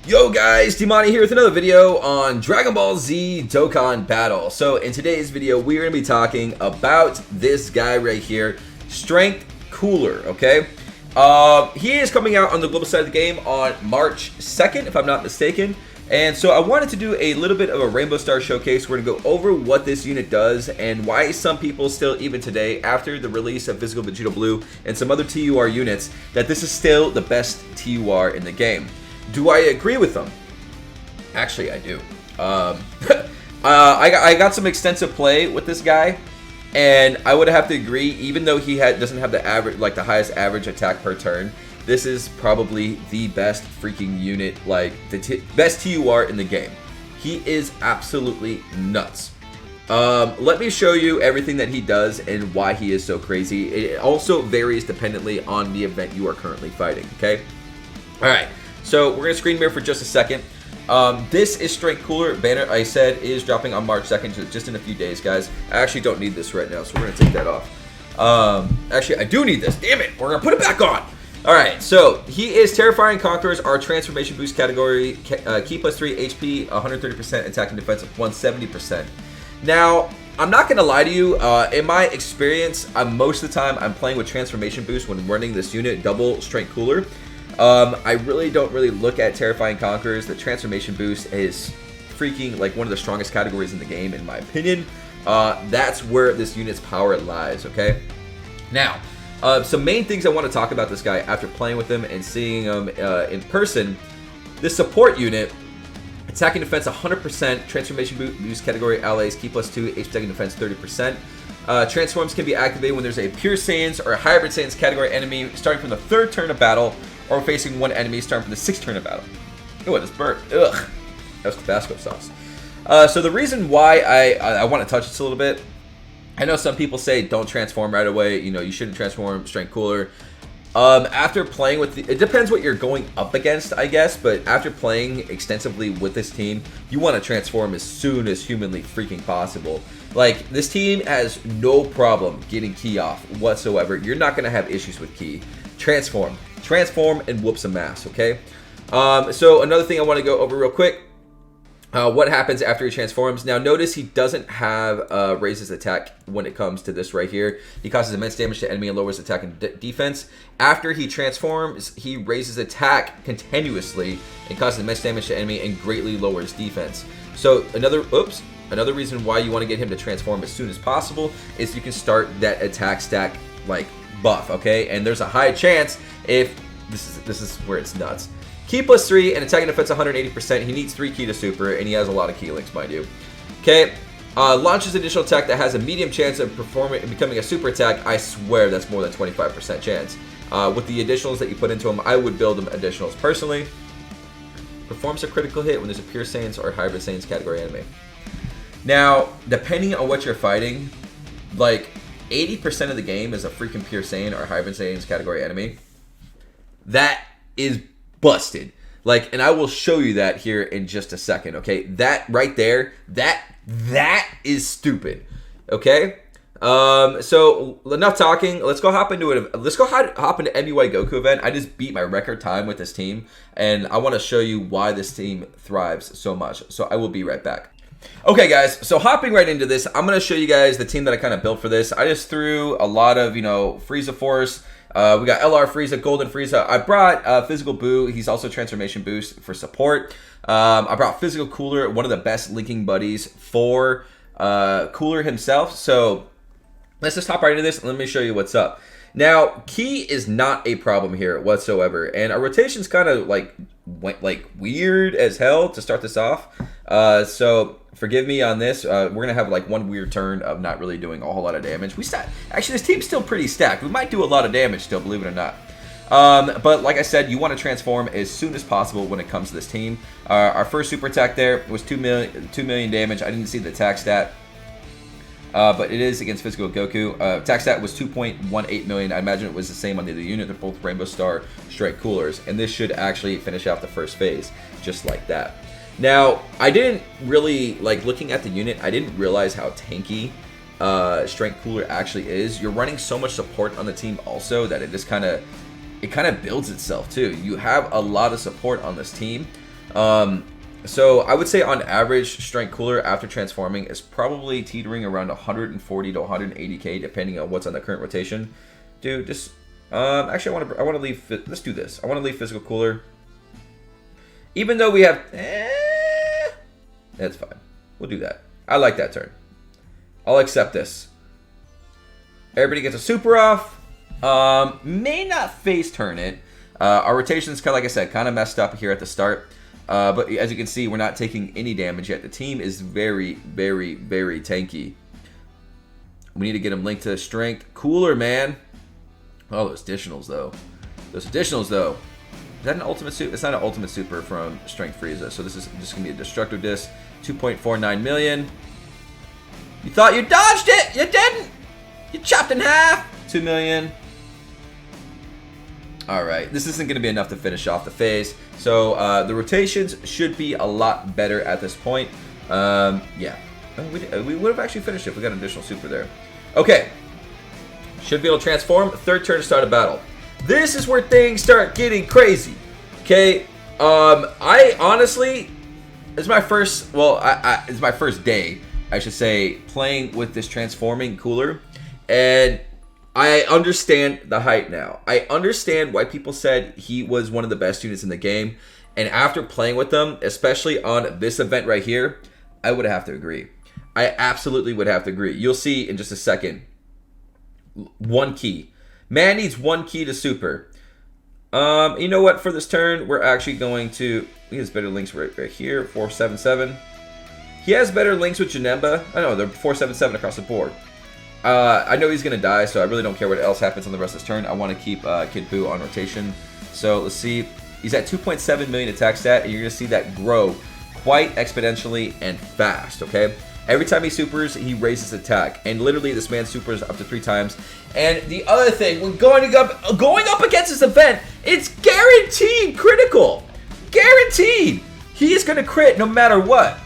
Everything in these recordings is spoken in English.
Yo guys, Dmonty here with another video on Dragon Ball Z Dokkan Battle. So in today's video, we're going to be talking about this guy right here, Strength Cooler, okay? He is coming out on the global side of the game on March 2nd, if I'm not mistaken. And so I wanted to do a little bit of a Rainbow Star showcase. We're going to go over what this unit does and why some people still, even today, after the release of Physical Vegeta Blue and some other TUR units, that this is still the best TUR in the game. Do I agree with them? Actually, I do. I got some extensive play with this guy, and I would have to agree. Even though he doesn't have the average, like the highest average attack per turn, this is probably the best freaking unit, like the best TUR in the game. He is absolutely nuts. Let me show you everything that he does and why he is so crazy. It also varies dependently on the event you are currently fighting. Okay. All right. So we're going to screen mirror for just a second. This is Strength Cooler. Banner, I said, is dropping on March 2nd, just in a few days, guys. I actually don't need this right now, so we're going to take that off. Actually, I do need this. Damn it. We're going to put it back on. All right, so he is Terrifying Conquerors, our transformation boost category. Key plus 3 HP, 130%, attack and defense of 170%. Now, I'm not going to lie to you. In my experience, most of the time I'm playing with transformation boost when running this unit, double Strength Cooler. I really don't look at Terrifying Conquerors. The transformation boost is freaking like one of the strongest categories in the game, in my opinion. That's where this unit's power lies, okay? Now, some main things I want to talk about this guy after playing with him and seeing him in person. This support unit, attacking defense 100%, transformation boost category allies, key plus 2, HP attacking defense 30%. Transforms can be activated when there's a Pure Saiyans or a Hybrid Saiyans category enemy starting from the 3rd turn of battle, or facing one enemy starting from the 6th turn of battle. Oh, it just burnt. Ugh. That was Tabasco sauce. So the reason why I want to touch this a little bit, I know some people say don't transform right away. You know, you shouldn't transform Strength Cooler. After playing with it depends what you're going up against, I guess, but after playing extensively with this team, you want to transform as soon as humanly freaking possible. Like, this team has no problem getting Ki off whatsoever. You're not going to have issues with Ki. Transform and whoop some ass, okay? So another thing I want to go over real quick, what happens after he transforms. Now notice he doesn't have raises attack when it comes to this right here. He causes immense damage to enemy and lowers attack and defense. After he transforms, he raises attack continuously and causes immense damage to enemy and greatly lowers defense. So another reason why you want to get him to transform as soon as possible is you can start that attack stack like buff, okay? And there's a high chance, if this is where it's nuts. Key plus 3 and attack and defense 180%. He needs 3 Ki to super, and he has a lot of Ki links, mind you. Okay, launches additional attack that has a medium chance of becoming a super attack. I swear that's more than 25% chance. With the additionals that you put into him, I would build him additionals personally. Performs a critical hit when there's a Pure Saiyans or Hybrid Saiyans category enemy. Now, depending on what you're fighting, like 80% of the game is a freaking Pure Saiyan or Hybrid Saiyans category enemy. That is busted. Like, and I will show you that here in just a second, okay? That right there, that is stupid, okay? So enough talking. Let's go hop into it. Let's go hop into MUI Goku event. I just beat my record time with this team, and I want to show you why this team thrives so much. So I will be right back. Okay, guys, so hopping right into this, I'm going to show you guys the team that I kind of built for this. I just threw a lot of, you know, Frieza Force. We got LR Frieza, Golden Frieza. I brought Physical Boo. He's also Transformation Boost for support. I brought Physical Cooler, one of the best linking buddies for Cooler himself. So let's just hop right into this and let me show you what's up. Now, Ki is not a problem here whatsoever, and our rotation's kind of went weird as hell to start this off. So forgive me on this. We're gonna have like one weird turn of not really doing a whole lot of damage. Actually, this team's still pretty stacked. We might do a lot of damage still, believe it or not. But like I said, you want to transform as soon as possible when it comes to this team. Our first super attack there was 2 million damage. I didn't see the attack stat. But it is against Physical Goku. Attack stat was 2.18 million. I imagine it was the same on the other unit. They're both Rainbow Star Strength Coolers. And this should actually finish out the first phase, just like that. Now, I didn't really, like, looking at the unit, I didn't realize how tanky Strength Cooler actually is. You're running so much support on the team also that it just kind of builds itself too. You have a lot of support on this team. So I would say on average, Strength Cooler after transforming is probably teetering around 140 to 180k, depending on what's on the current rotation. Dude, just actually I want to leave. Let's do this. I want to leave Physical Cooler, even though we have. That's fine. We'll do that. I like that turn. I'll accept this. Everybody gets a super off. May not face turn it. Our rotation's kind of, like I said, kind of messed up here at the start. But as you can see, we're not taking any damage yet. The team is very, very, very tanky. We need to get him linked to Strength Cooler, man. Oh, those additionals, though. Those additionals, though. Is that an ultimate super? It's not an ultimate super from Strength Frieza. So this is just going to be a Destructive Disc. 2.49 million. You thought you dodged it. You didn't. You chopped in half. 2 million. All right. This isn't going to be enough to finish off the phase. So the rotations should be a lot better at this point. Yeah. We would have actually finished it if we got an additional super there. Okay. Should be able to transform. Third turn to start a battle. This is where things start getting crazy. Okay. I honestly, it's my first. Well, it's my first day, I should say, playing with this transforming cooler, and I understand the hype now. I understand why people said he was one of the best units in the game, and after playing with them, especially on this event right here, I would have to agree. I absolutely would have to agree. You'll see in just a second. One key. Man needs one key to super. You know what? For this turn, we're actually going to... He has better links right here. 477. He has better links with Janemba. I know, they're 477 across the board. I know he's going to die, so I really don't care what else happens on the rest of this turn. I want to keep Kid Buu on rotation. So let's see. He's at 2.7 million attack stat, and you're going to see that grow quite exponentially and fast, okay? Every time he supers, he raises attack. And literally, this man supers up to 3 times. And the other thing, when going up against this event, it's guaranteed critical. Guaranteed. He is going to crit no matter what.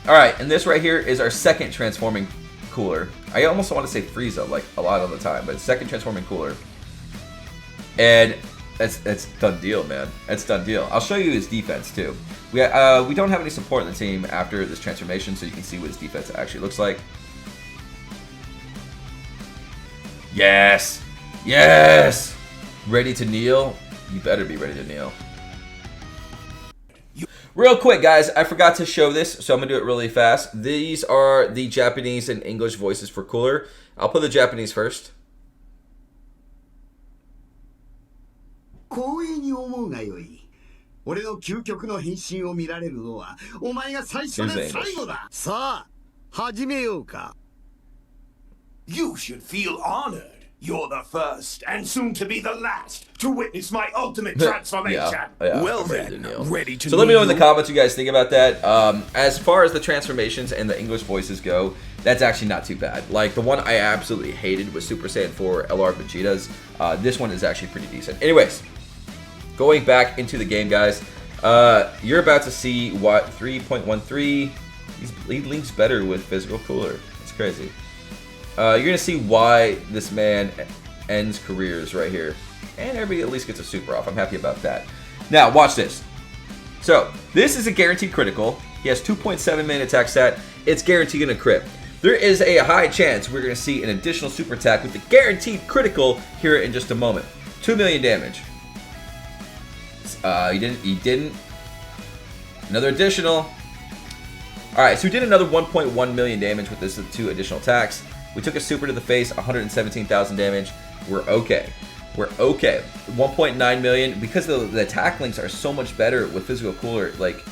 All right, and this right here is our second transforming cooler. I almost want to say Frieza, like a lot of the time, but second transforming cooler. And that's done deal, man. That's done deal. I'll show you his defense too. We don't have any support in the team after this transformation, so you can see what his defense actually looks like. Yes! Yes! Ready to kneel? You better be ready to kneel. Real quick, guys, I forgot to show this, so I'm going to do it really fast. These are the Japanese and English voices for Cooler. I'll put the Japanese first. You should feel honored. You're the first, and soon to be the last, to witness my ultimate transformation. Yeah, well then, ready to So let me know in the comments what you guys think about that. As far as the transformations and the English voices go, that's actually not too bad. Like, the one I absolutely hated was Super Saiyan 4 LR Vegeta's. This one is actually pretty decent. Anyways, going back into the game, guys, you're about to see what 3.13. He links better with Physical Cooler. It's crazy. You're going to see why this man ends careers right here. And everybody at least gets a super off. I'm happy about that. Now, watch this. So, this is a guaranteed critical. He has 2.7 million attack stat. It's guaranteed going to crit. There is a high chance we're going to see an additional super attack with the guaranteed critical here in just a moment. 2 million damage. He didn't. Another additional. Alright, so we did another 1.1 million damage with this 2 additional attacks. We took a super to the face, 117,000 damage. We're okay. We're okay. 1.9 million. Because the attack links are so much better with Physical Cooler, like,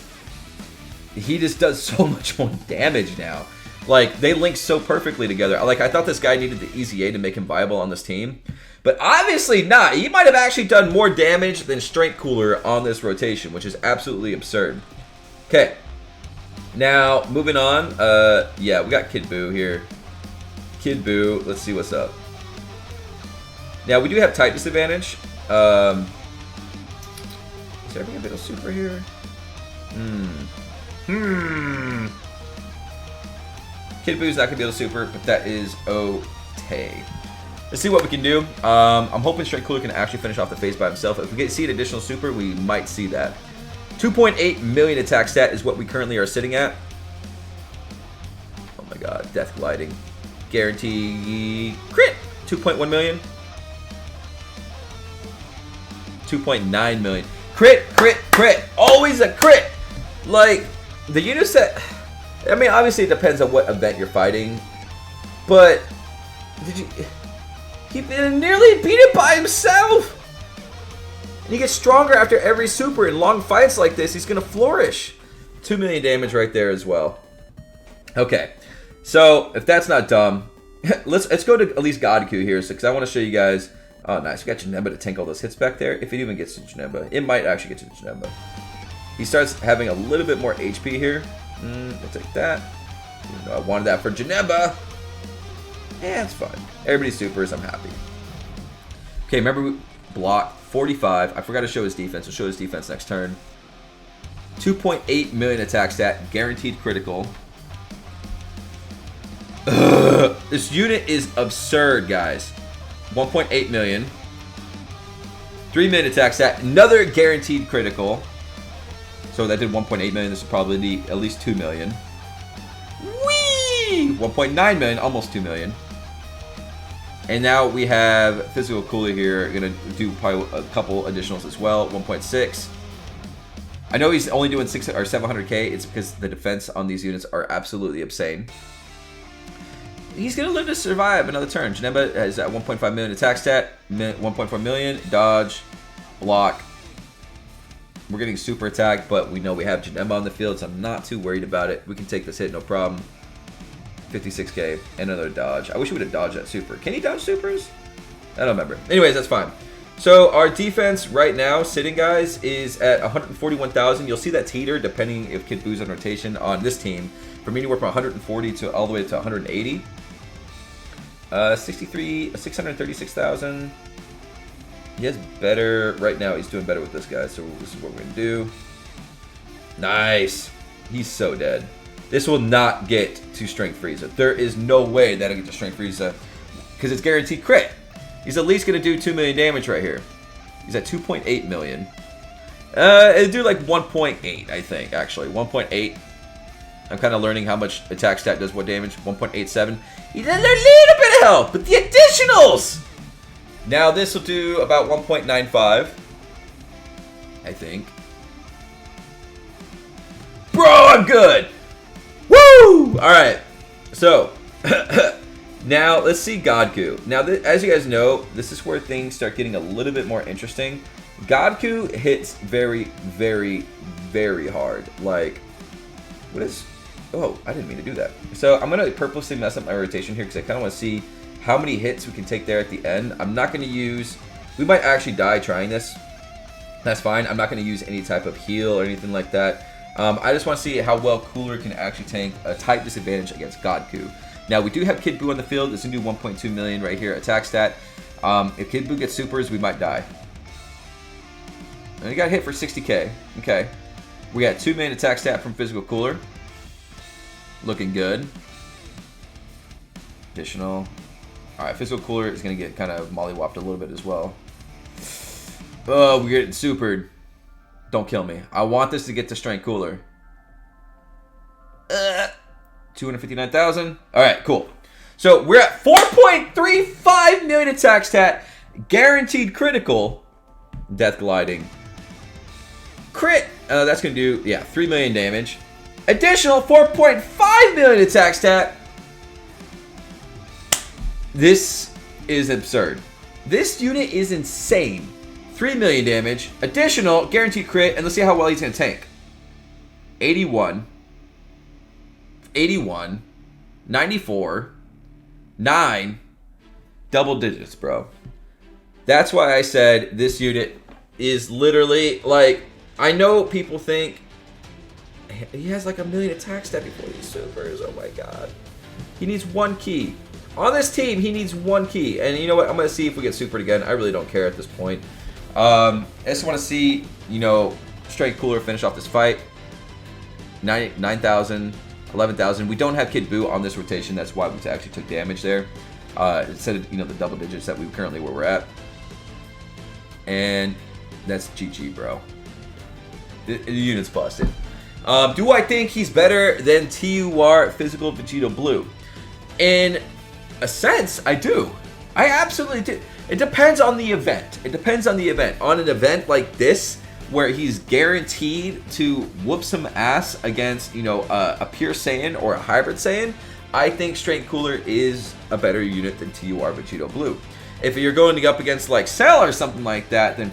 he just does so much more damage now. Like, they link so perfectly together. Like, I thought this guy needed the Easy A to make him viable on this team. But obviously not. He might have actually done more damage than Strength Cooler on this rotation, which is absolutely absurd. Okay. Now, moving on. Yeah, we got Kid Buu here. Kid Buu, let's see what's up. Now, we do have type disadvantage. Is there ever a bit of super here? Kid Buu's not going to be able to super, but that is okay. Let's see what we can do. I'm hoping Strength Cooler can actually finish off the phase by himself. If we see an additional super, we might see that. 2.8 million attack stat is what we currently are sitting at. Oh my god, death gliding. Guarantee crit! 2.1 million. 2.9 million. Crit, crit, crit. Always a crit. Like, the units that... I mean, obviously it depends on what event you're fighting. But... did you... he nearly beat it by himself! And he gets stronger after every super. In long fights like this, he's going to flourish. 2 million damage right there as well. Okay. So, if that's not dumb... let's go to at least Godku here, because I want to show you guys... oh, nice. We got Janemba to tank all those hits back there. If it even gets to Janemba. It might actually get to Janemba. He starts having a little bit more HP here. We'll take that. Even though I wanted that for Janemba. Yeah, it's fine. Everybody's supers. I'm happy. Okay, remember we block 45. I forgot to show his defense. We'll show his defense next turn. 2.8 million attack stat. Guaranteed critical. Ugh, this unit is absurd, guys. 1.8 million. 3 million attack stat. Another guaranteed critical. So that did 1.8 million. This would probably be at least 2 million. Whee! 1.9 million. Almost 2 million. And now we have physical cooler here. Going to do probably a couple additionals as well. 1.6. I know he's only doing 6 or 700k. It's because the defense on these units are absolutely insane. He's going to live to survive another turn. Janemba has at 1.5 million attack stat, 1.4 million, dodge, block. We're getting super attack, but we know we have Janemba on the field, so I'm not too worried about it. We can take this hit, no problem. 56k, and another dodge. I wish he would have dodged that super. Can he dodge supers? I don't remember. Anyways, that's fine. So our defense right now, sitting guys, is at 141,000. You'll see that teeter depending if Kid Boo's on rotation on this team. From anywhere from 140 to all the way to 180. 636,000. He has better right now. He's doing better with this guy. So this is what we're gonna do. Nice. He's so dead. This will not get to Strength Frieza. There is no way that'll get to Strength Frieza because it's guaranteed crit. He's at least gonna do 2 million damage right here. He's at 2.8 million. It'll do like 1.8, I think. Actually, 1.8. I'm kind of learning how much attack stat does what damage. 1.87. He does a little bit of health, but the additionals! Now this will do about 1.95. I think. Bro, I'm good! Woo! Alright. So, now let's see Godku. Now, as you guys know, this is where things start getting a little bit more interesting. Godku hits very, very, very hard. Like, what is... oh, I didn't mean to do that. So I'm going to purposely mess up my rotation here because I kind of want to see how many hits we can take there at the end. I'm not going to use... we might actually die trying this. That's fine. I'm not going to use any type of heal or anything like that. I just want to see how well Cooler can actually tank a type disadvantage against Godku. Now, we do have Kid Buu on the field. This is going to do 1.2 million right here. Attack stat. If Kid Buu gets supers, we might die. And he got hit for 60k. Okay. We got 2 million attack stat from Physical Cooler. Looking good. Additional. Alright, Physical Cooler is going to get kind of mollywopped a little bit as well. Oh, we're getting supered. Don't kill me. I want this to get to Strength Cooler. 259,000. Alright, cool. So we're at 4.35 million attack stat. Guaranteed critical. Death gliding. Crit. That's going to do, yeah, 3 million damage. Additional 4.5 million attack stat. This is absurd. This unit is insane. 3 million damage. Additional guaranteed crit. And let's see how well he's going to tank. 81. 81. 94. 9. Double digits, bro. That's why I said this unit is literally like... I know people think... he has like 1 million attack stat before these supers. Oh my god. He needs 1 key. On this team, he needs 1 key. And you know what? I'm going to see if we get supered again. I really don't care at this point. I just want to see, you know, Strength Cooler finish off this fight. 9,000, 11,000. We don't have Kid Buu on this rotation. That's why we actually took damage there. Instead of, you know, the double digits that we currently where we're at. And that's GG, bro. the unit's busted. Do I think he's better than TUR Physical Vegeta Blue? In a sense, I do. I absolutely do. It depends on the event. It depends on the event. On an event like this, where he's guaranteed to whoop some ass against, you know, a pure Saiyan or a hybrid Saiyan, I think Strength Cooler is a better unit than TUR Vegeta Blue. If you're going up against like Cell or something like that, then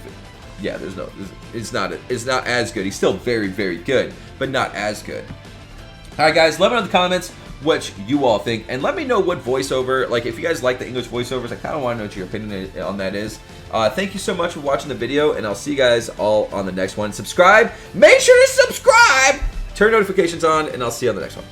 yeah, it's not as good. He's still very, very good, but not as good. All right, guys, let me know in the comments what you all think, and let me know what voiceover, like if you guys like the English voiceovers, I kind of want to know what your opinion on that is. Thank you so much for watching the video, and I'll see you guys all on the next one. Subscribe, make sure to subscribe, turn notifications on, and I'll see you on the next one.